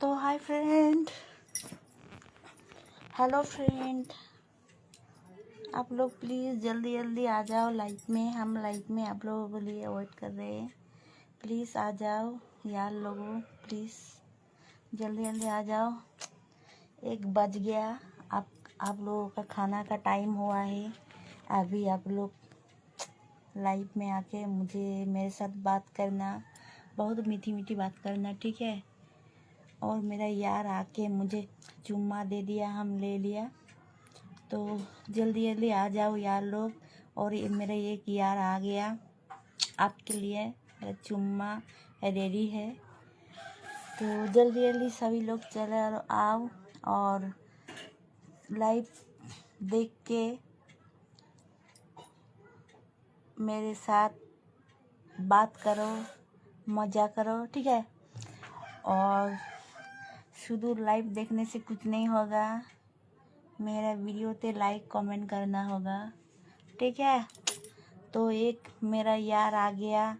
तो hi friend, hello friend, आप लोग प्लीज़ जल्दी जल्दी आ जाओ लाइव में। हम लाइव में आप लोगों के लिए वेट कर रहे हैं। प्लीज़ आ जाओ यार लोगों, प्लीज़ जल्दी जल्दी आ जाओ। 1 बज गया। आप लोगों का खाना का टाइम हुआ है। अभी आप लोग लाइव में आके मेरे साथ बात करना, बहुत मीठी मीठी बात करना, ठीक है। और मेरा यार आके मुझे चुम्मा दे दिया, हम ले लिया। तो जल्दी जल्दी आ जाओ यार लोग। और ये मेरा एक यार आ गया आपके लिए, मेरा चुम्मा रेडी है। तो जल्दी जल्दी सभी लोग चले आओ और लाइव देख के मेरे साथ बात करो, मज़ा करो, ठीक है। और शुद्ध लाइव देखने से कुछ नहीं होगा, मेरा वीडियो पे लाइक कमेंट करना होगा, ठीक है। तो एक मेरा यार आ गया,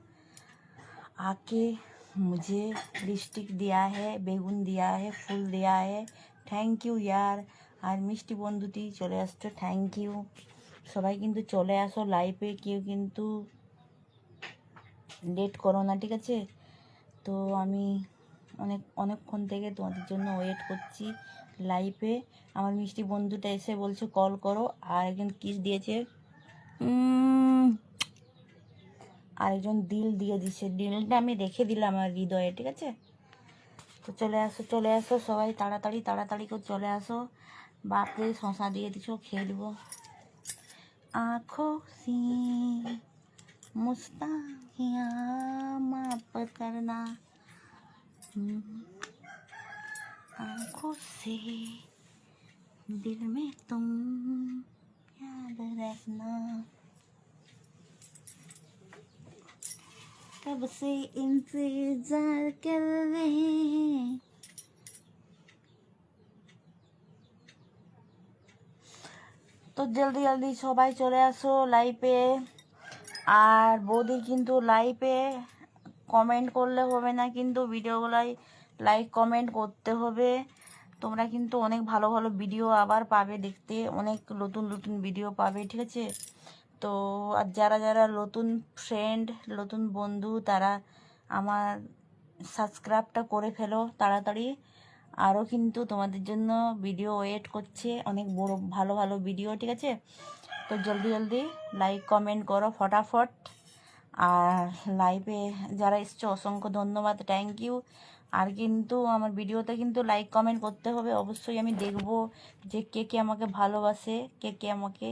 आके मुझे लिपस्टिक दिया है, बेगुन दिया है, फूल दिया है। थैंक यू यार। আর মিষ্টি বন্ধুটি চলে আসছো, থ্যাংক ইউ। সবাই কিন্তু চলে আসো লাইভে, কেউ কিন্তু লেট করো না, ঠিক আছে। তো আমি অনেকক্ষণ থেকে তোমাদের জন্য ওয়েট করছি লাইভে। আমার মিষ্টি বন্ধুটা এসে বলছে কল করো, আর একজন কিস দিয়েছে, আরেকজন দিল দিয়ে দিচ্ছে। দিলটা আমি রেখে দিলাম আমার হৃদয়ে, ঠিক আছে। তো চলে আসো সবাই, তাড়াতাড়ি তাড়াতাড়ি করে চলে আসো। বাপরে শশা দিয়ে দিছো, খেয়ে দেবো। आँखों से मुस्ताहिया माफ करना, आँखों से दिल में तुम याद रखना, कब से इंतजार कर रहे हैं। तो जल्दी जल्दी सबाई चले आसो लाइभे। আর বৌদি কিন্তু লাইভে কমেন্ট করলে হবে না, কিন্তু ভিডিওগুলাই লাইক কমেন্ট করতে হবে। তোমরা কিন্তু অনেক ভালো ভালো ভিডিও আবার পাবে দেখতে, অনেক নতুন নতুন ভিডিও পাবে, ঠিক আছে। তো আর যারা যারা নতুন ফ্রেন্ড, নতুন বন্ধু, তারা আমার সাবস্ক্রাইবটা করে ফেলো তাড়াতাড়ি। আরও কিন্তু তোমাদের জন্য ভিডিও ওয়েট করছে, অনেক বড় ভালো ভালো ভিডিও, ঠিক আছে। তো জলদি জলদি লাইক কমেন্ট করো ফটাফট। আর লাইভে যারা এসছো অসংখ্য ধন্যবাদ, থ্যাংক ইউ। আর কিন্তু আমার ভিডিওতে কিন্তু লাইক কমেন্ট করতে হবে অবশ্যই। আমি দেখব যে কে কে আমাকে ভালোবাসে, কে কে আমাকে